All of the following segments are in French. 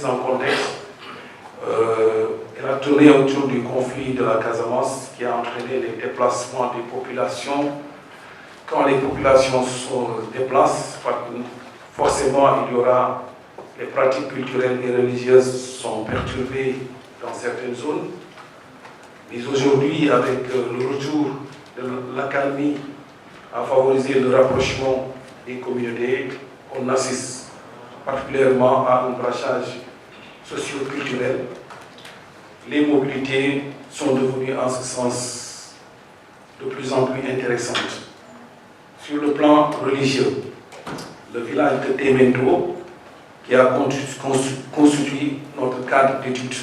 un contexte. Elle a tourné autour du conflit de la Casamance qui a entraîné les déplacements des populations. Quand les populations se déplacent, forcément il y aura les pratiques culturelles et religieuses sont perturbées dans certaines zones. Mais aujourd'hui, avec le retour de l'accalmie à favoriser le rapprochement des communautés, on assiste particulièrement à un brassage socio-culturel. Les mobilités sont devenues en ce sens de plus en plus intéressantes. Sur le plan religieux, le village de Temento, qui a constitué notre cadre d'études,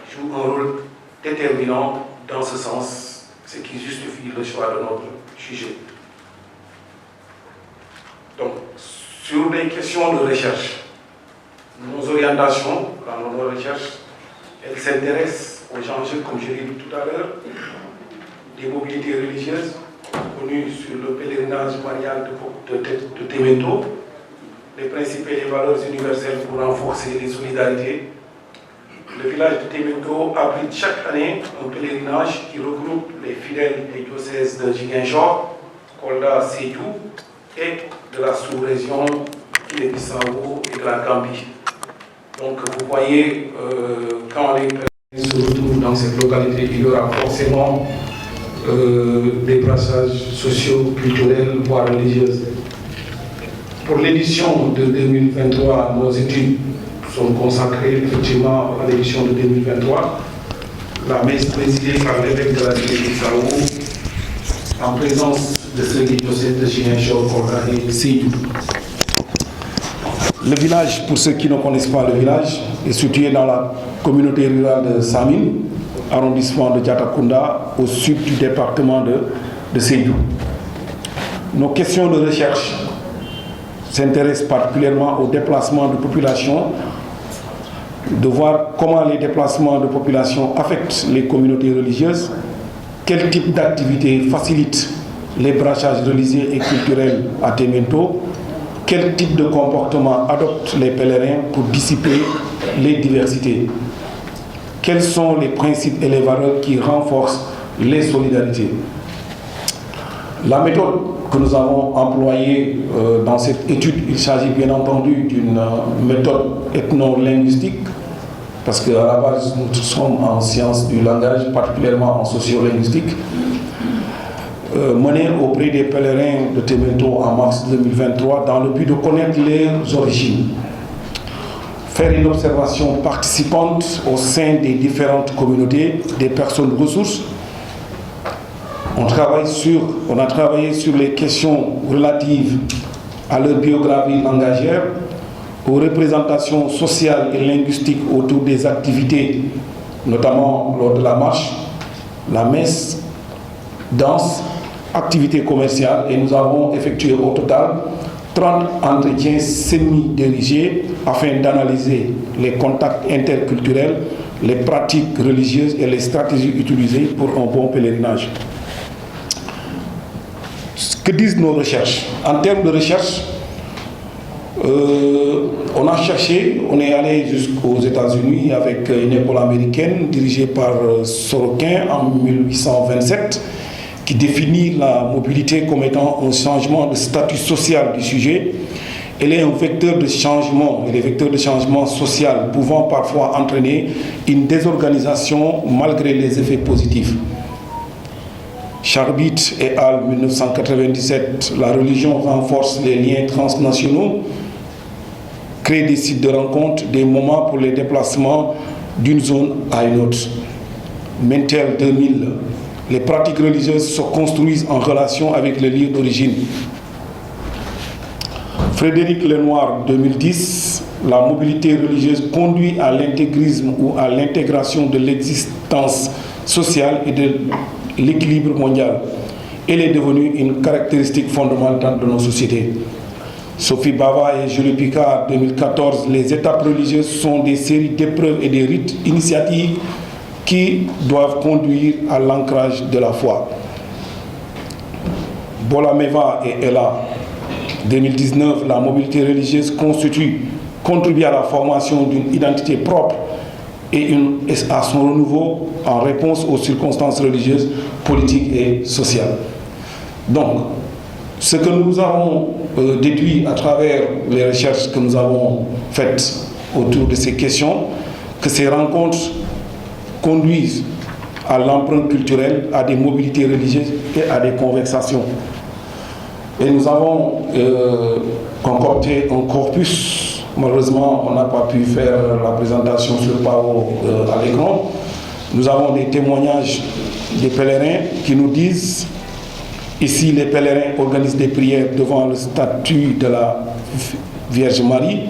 joue un rôle déterminant dans ce sens, ce qui justifie le choix de notre sujet. Donc, sur les questions de recherche, nos orientations dans nos recherches, elles s'intéressent aux enjeux, comme je l'ai dit tout à l'heure, des mobilités religieuses, connues sur le pèlerinage marial de Temento, les principes et les valeurs universelles pour renforcer les solidarités. Le village de Temento abrite chaque année un pèlerinage qui regroupe les fidèles des diocèses de Ziguinchor, Kolda, Sédhiou et de la sous-région Guinée-Bissau et de la Gambie. Donc vous voyez, quand les pèlerins se retrouvent dans cette localité, il y aura forcément des brassages sociaux, culturels, voire religieuses. Pour l'édition de 2023, nos études sont consacrées effectivement à l'édition de 2023. La messe présidée par l'évêque de la Guinée-Bissau, en présence de ce diocèse de Ziguinchor, Kolda et Sédhiou. Le village, pour ceux qui ne connaissent pas le village, est situé dans la communauté rurale de Samine, arrondissement de Diatakunda, au sud du département de Sédhiou. Nos questions de recherche s'intéressent particulièrement au déplacement de population, de voir comment les déplacements de population affectent les communautés religieuses, quel type d'activité facilite les brassages religieux et culturels à Temento, quel type de comportement adoptent les pèlerins pour dissiper les diversités, quels sont les principes et les valeurs qui renforcent les solidarités. La méthode que nous avons employée dans cette étude, il s'agit bien entendu d'une méthode ethno-linguistique, parce qu'à la base, nous sommes en sciences du langage, particulièrement en sociolinguistique, menée auprès des pèlerins de Temento en mars 2023 dans le but de connaître leurs origines, faire une observation participante au sein des différentes communautés, des personnes ressources. On a travaillé sur les questions relatives à leur biographie langagière, aux représentations sociales et linguistiques autour des activités, notamment lors de la marche, la messe, danse, activités commerciales, et nous avons effectué au total 30 entretiens semi-dirigés afin d'analyser les contacts interculturels, les pratiques religieuses et les stratégies utilisées pour un bon pèlerinage. Que disent nos recherches? En termes de recherche, on est allé jusqu'aux États-Unis avec une école américaine dirigée par Sorokin en 1827 qui définit la mobilité comme étant un changement de statut social du sujet. Elle est un vecteur de changement, et les vecteurs de changement social pouvant parfois entraîner une désorganisation malgré les effets positifs. Charbit et al. 1997, la religion renforce les liens transnationaux, crée des sites de rencontre, des moments pour les déplacements d'une zone à une autre. Mentel 2000, les pratiques religieuses se construisent en relation avec les lieux d'origine. Frédéric Lenoir 2010, la mobilité religieuse conduit à l'intégrisme ou à l'intégration de l'existence sociale et de l'équilibre mondial. Elle est devenue une caractéristique fondamentale de nos sociétés. Sophie Bava et Julie Picard 2014, les étapes religieuses sont des séries d'épreuves et des rites initiatiques qui doivent conduire à l'ancrage de la foi. Bolameva et Ella 2019, la mobilité religieuse constitue contribuer à la formation d'une identité propre et à son renouveau en réponse aux circonstances religieuses, politiques et sociales. Donc, ce que nous avons déduit à travers les recherches que nous avons faites autour de ces questions, que ces rencontres conduisent à l'empreinte culturelle, à des mobilités religieuses et à des conversations. Et nous avons concocté un corpus. Malheureusement, on n'a pas pu faire la présentation sur le PAO à l'écran. Nous avons des témoignages des pèlerins qui nous disent: ici, les pèlerins organisent des prières devant le statue de la Vierge Marie.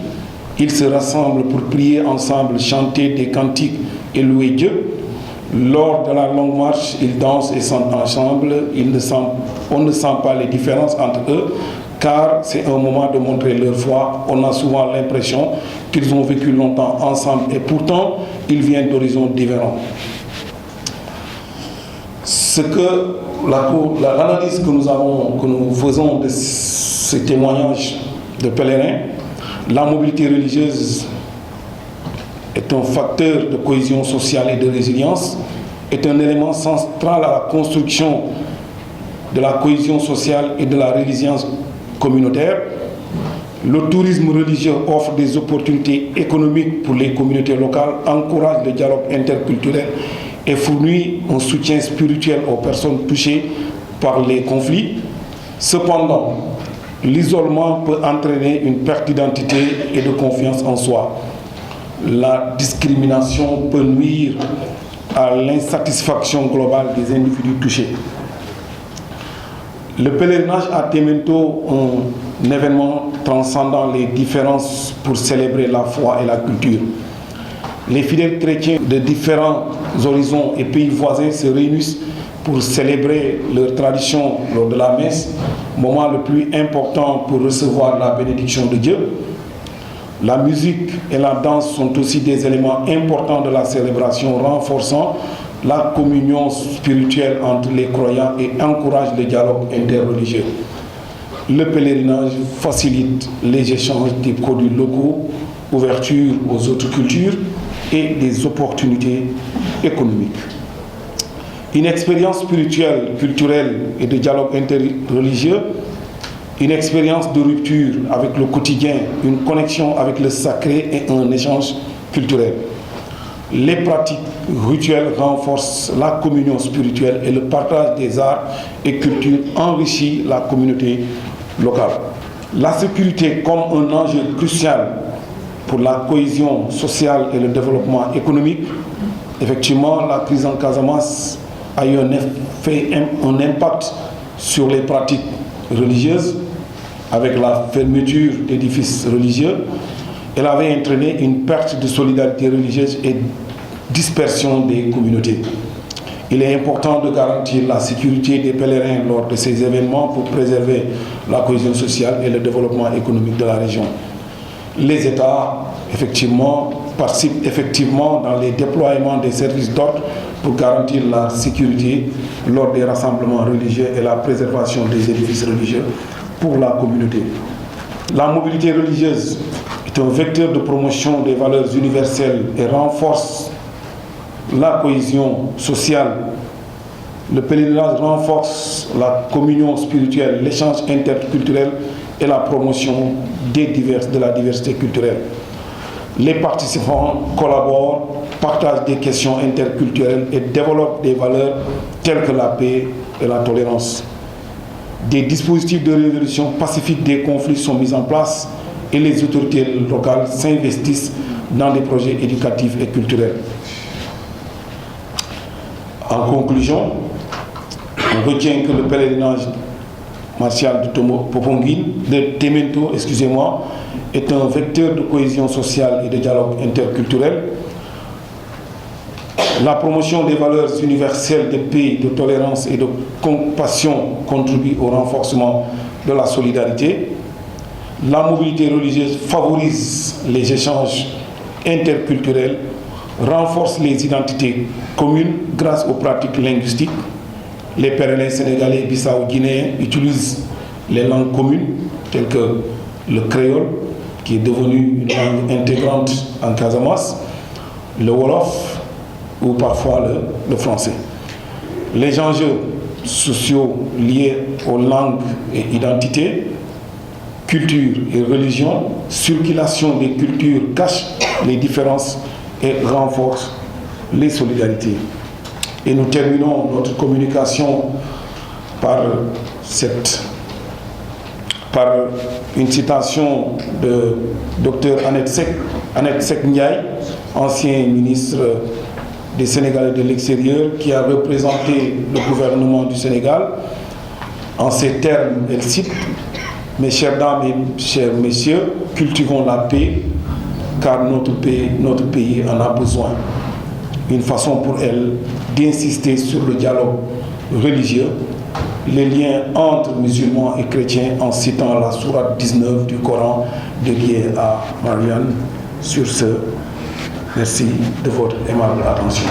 Ils se rassemblent pour prier ensemble, chanter des cantiques et louer Dieu. Lors de la longue marche, ils dansent et chantent ensemble. On ne sent pas les différences entre eux, car c'est un moment de montrer leur foi. On a souvent l'impression qu'ils ont vécu longtemps ensemble et pourtant, ils viennent d'horizons différents. Ce que l'analyse que nous faisons de ces témoignages de pèlerins, la mobilité religieuse est un facteur de cohésion sociale et de résilience, est un élément central à la construction de la cohésion sociale et de la résilience communautaire. Le tourisme religieux offre des opportunités économiques pour les communautés locales, encourage le dialogue interculturel et fournit un soutien spirituel aux personnes touchées par les conflits. Cependant, l'isolement peut entraîner une perte d'identité et de confiance en soi. La discrimination peut nuire à l'insatisfaction globale des individus touchés. Le pèlerinage à Témento, un événement transcendant les différences pour célébrer la foi et la culture. Les fidèles chrétiens de différents horizons et pays voisins se réunissent pour célébrer leur tradition lors de la messe, moment le plus important pour recevoir la bénédiction de Dieu. La musique et la danse sont aussi des éléments importants de la célébration, renforçant la communion spirituelle entre les croyants et encouragent le dialogue interreligieux. Le pèlerinage facilite les échanges des produits locaux, ouverture aux autres cultures et des opportunités économiques. Une expérience spirituelle, culturelle et de dialogue interreligieux, une expérience de rupture avec le quotidien, une connexion avec le sacré et un échange culturel. Les pratiques rituelles renforcent la communion spirituelle et le partage des arts et cultures enrichit la communauté locale. La sécurité comme un enjeu crucial pour la cohésion sociale et le développement économique. Effectivement, la crise en Casamance a eu un impact sur les pratiques religieuses avec la fermeture d'édifices religieux. Elle avait entraîné une perte de solidarité religieuse et dispersion des communautés. Il est important de garantir la sécurité des pèlerins lors de ces événements pour préserver la cohésion sociale et le développement économique de la région. Les États, effectivement, participent effectivement dans les déploiements des services d'ordre pour garantir la sécurité lors des rassemblements religieux et la préservation des édifices religieux pour la communauté. La mobilité religieuse est un vecteur de promotion des valeurs universelles et renforce la cohésion sociale. Le pèlerinage renforce la communion spirituelle, l'échange interculturel et la promotion de la diversité culturelle. Les participants collaborent, partagent des questions interculturelles et développent des valeurs telles que la paix et la tolérance. Des dispositifs de résolution pacifique des conflits sont mis en place et les autorités locales s'investissent dans des projets éducatifs et culturels. En conclusion, on retient que le pèlerinage martial de Témento, est un vecteur de cohésion sociale et de dialogue interculturel. La promotion des valeurs universelles de paix, de tolérance et de compassion contribue au renforcement de la solidarité. La mobilité religieuse favorise les échanges interculturels, renforce les identités communes grâce aux pratiques linguistiques. Les pèlerins sénégalais, bissau-guinéens utilisent les langues communes telles que le créole, qui est devenue une langue intégrante en Casamance, le Wolof ou parfois le français. Les enjeux sociaux liés aux langues et identités, culture et religion, circulation des cultures cachent les différences et renforcent les solidarités. Et nous terminons notre communication par une citation de Dr Annette Seck Ndiaye, ancien ministre des Sénégalais de l'extérieur, qui a représenté le gouvernement du Sénégal. En ces termes, elle cite: « Mes chères dames et chers messieurs, cultivons la paix, car notre pays en a besoin. » Une façon pour elle d'insister sur le dialogue religieux, les liens entre musulmans et chrétiens, en citant la sourate 19 du Coran dédiée à Marianne. Sur ce, merci de votre aimable attention.